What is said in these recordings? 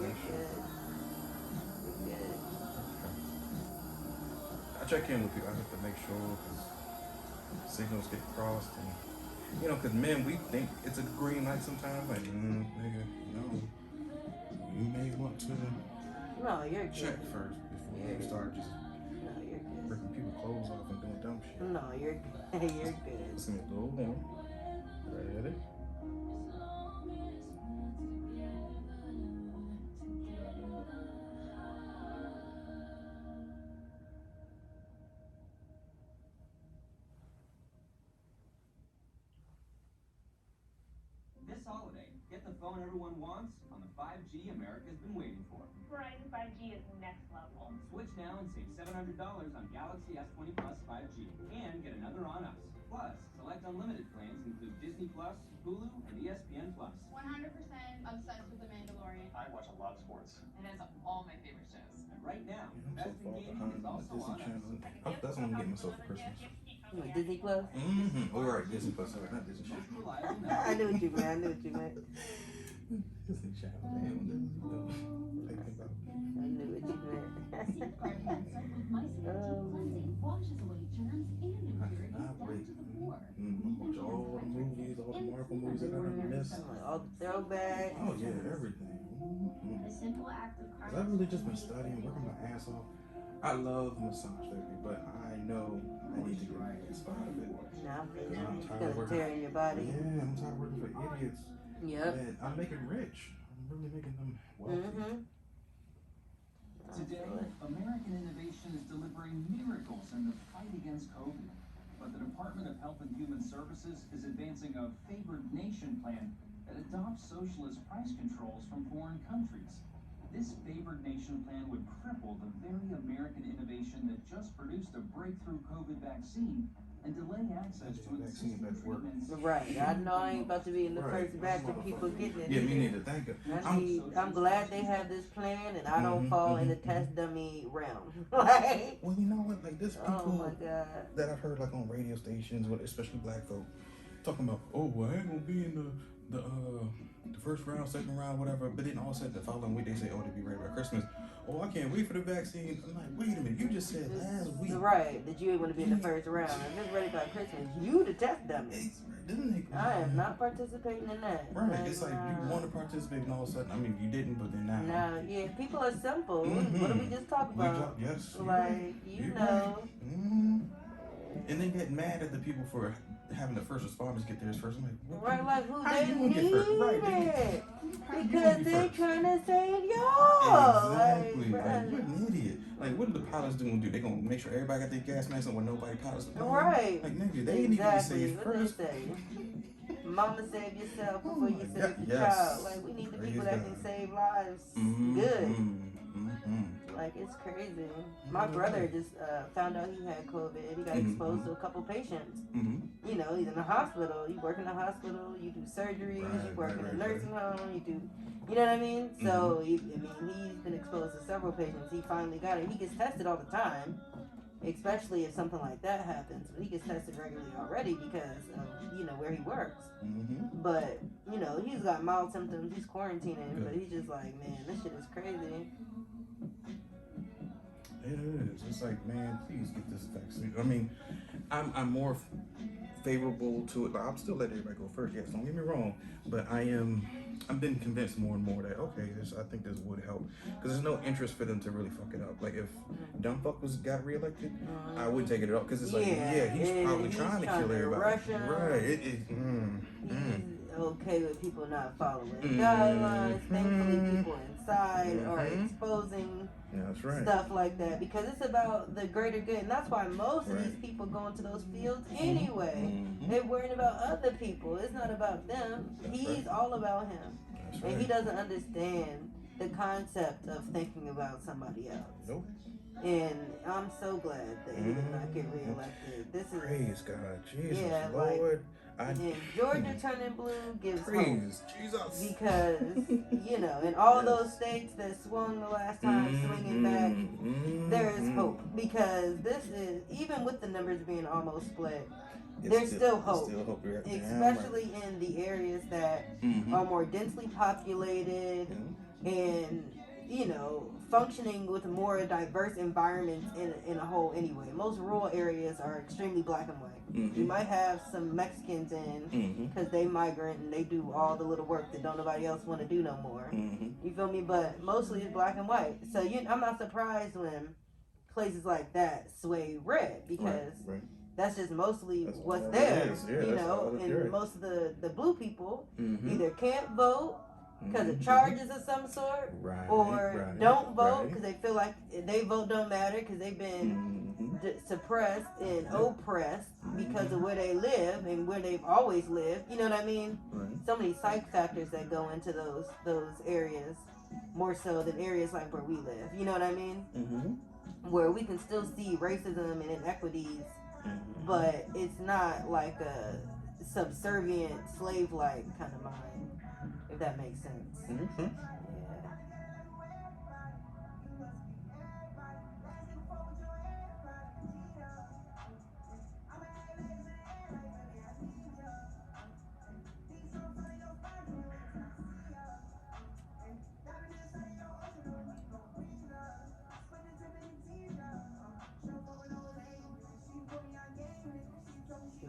you're good. You're good. I check in with people. I have to make sure because signals get crossed, and because men we think it's a green light sometimes. Like, nigga, no, you may want to No, you're good. check first before you start just No, you're good. ripping people's clothes off and doing dumb shit. No, you're good. You're good. Let's give me a little warm. Ready? This holiday, get the phone everyone wants on the 5G America's been waiting for. Verizon 5G is next level. Switch now and save $700 on Galaxy S20 Plus 5G and get another on us. Plus, select unlimited plans include Disney Plus, Hulu, and ESPN Plus. 100% obsessed with The Mandalorian. I watch a lot of sports. It has all my favorite shows. And right now, I'm so Best in far Gaming behind is on the also Disney on us. Channel. That's what I'm getting myself for Christmas. Disney Plus? Oh, right, Disney Plus. Sorry, not Disney Channel. Most reliable I knew what you meant. I knew what you meant. Disney Channel, man. Thinking about. I knew what you meant. Washes away germs and I cannot wait. Watch all the movies, all the Marvel movies that I never missed. All the throwbacks. Oh yeah, everything. a simple act of Cause I've really just been studying, working my ass off. I love massage therapy, but I know I need to get my spot of it. Nah, I'm it's tired of gonna working. tear in your body. Yeah, I'm tired of working for idiots. Yep. And I'm making rich. I'm really making them wealthy. Today, American innovation is delivering miracles in the fight against COVID. But the Department of Health and Human Services is advancing a favored nation plan that adopts socialist price controls from foreign countries. This favored nation plan would cripple the very American innovation that just produced a breakthrough COVID vaccine and delay access to existing treatments. Right. I know I ain't about to be in the first batch of people getting it. Yeah, me neither. Thank you. I'm glad they have this plan, and I don't fall in the test dummy realm. Like, well, you know what? Like, there's oh people my God. that I've heard like on radio stations, especially black folk, talking about, oh, well, I ain't gonna be in the first round, second round, whatever. But then all of a sudden the following week they say, oh, they be ready by Christmas. Oh, I can't wait for the vaccine. I'm like, wait a minute, you just said last week. Right, that you ain't want to be in the first round. If it's ready by Christmas, you the test dummy. I am not participating in that. Right, it's like you want to participate and all of a sudden, I mean, you didn't, but then now. Nah, yeah, people are simple. What did we just talk about? Yes. Like, you know. Right. And then get mad at the people for having the first responders get theirs first. I'm like, what? Right, like who How they you gonna need get first? Right, it. How you Because gonna be they're first? trying to save y'all. Exactly. Like, Like, you're an idiot. Like, what are the pilots gonna do? They gonna make sure everybody got their gas mask on when nobody pilots the plane? right. Like, nigga, they need to be Exactly. saved What first. they say? Mama save yourself before you my save God, your yes. child. Like, we need the people that can save lives good. Like, it's crazy. My brother just found out he had COVID. He got exposed to a couple patients. You know, he's in the hospital. You work in the hospital. You do surgeries. You work in a nursing home. You do, you know what I mean? So, he's been exposed to several patients. He finally got it. He gets tested all the time, especially if something like that happens. But he gets tested regularly already because of, where he works. But, he's got mild symptoms. He's quarantining. But he's just like, man, this shit is crazy. It is. It's like, man, please get this vaccine. I mean, I'm more favorable to it. Like, I'll still let everybody go first. Yes, don't get me wrong. But I've been convinced more and more that, okay, I think this would help. Because there's no interest for them to really fuck it up. Like, if dumb fuck got reelected, I wouldn't take it up. Because it's like, he's probably trying to kill everybody. Right. He's okay with people not following guidelines. Thankfully, people inside are exposing stuff like that because it's about the greater good. And that's why most of these people go into those fields anyway. They're worried about other people. It's not about them. He's all about him. And he doesn't understand the concept of thinking about somebody else. Nope. And I'm so glad that he did not get reelected. This is praise God, Jesus, yeah, Lord. And Georgia turning blue gives hope. Praise Jesus. Because, you know, in all those states that swung the last time, swinging back, there is hope. Because this is, even with the numbers being almost split, there's still hope. Especially in the areas that are more densely populated and, you know, functioning with more diverse environments in a whole anyway. Most rural areas are extremely black and white. You might have some Mexicans in because they migrant and they do all the little work that don't nobody else want to do no more. You feel me? But mostly it's black and white. So I'm not surprised when places like that sway red because that's just mostly what's there. You know, and most of the blue people either can't vote because of charges of some sort, or don't vote because they feel like they vote don't matter because they've been suppressed and oppressed because of where they live and where they've always lived. You know what I mean? So many psych factors that go into those areas more so than areas like where we live. You know what I mean? Where we can still see racism and inequities, but it's not like a subservient slave-like kind of mind, if that makes sense. Yeah.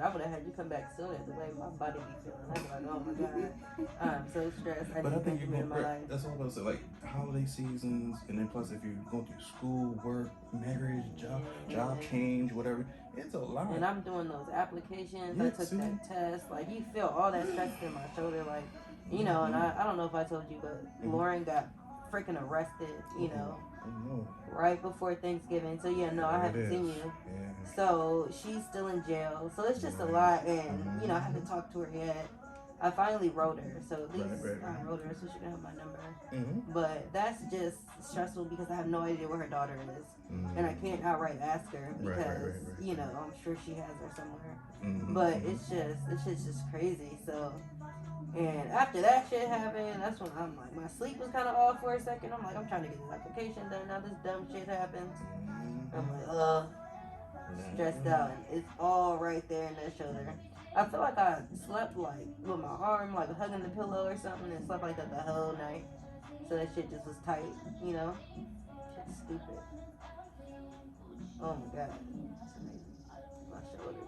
I would have had you come back sooner. The way my body be feeling, I'd be like, oh my god, I'm so stressed. But I think you're going that's all I was saying. Like holiday seasons, and then plus if you're going through school, work, marriage, job change, whatever, it's a lot. And I'm doing those applications. I took that test. Like you feel all that stress in my shoulder, like you know. And I don't know if I told you, but Lauren got freaking arrested. You know. Right before Thanksgiving. So yeah, no, I haven't seen you. So she's still in jail. So it's just a lot, and you know I haven't talked to her yet. I finally wrote her, so at least I wrote her, so she can have my number. But that's just stressful because I have no idea where her daughter is, and I can't outright ask her because you know I'm sure she has her somewhere. But it's just crazy. So. And after that shit happened, that's when I'm like, my sleep was kind of off for a second. I'm like, I'm trying to get this application done. Now this dumb shit happens. I'm like, stressed out. And it's all right there in that shoulder. I feel like I slept like with my arm like hugging the pillow or something and slept like that the whole night. So that shit just was tight, you know? Shit's stupid. Oh my god. My shoulder.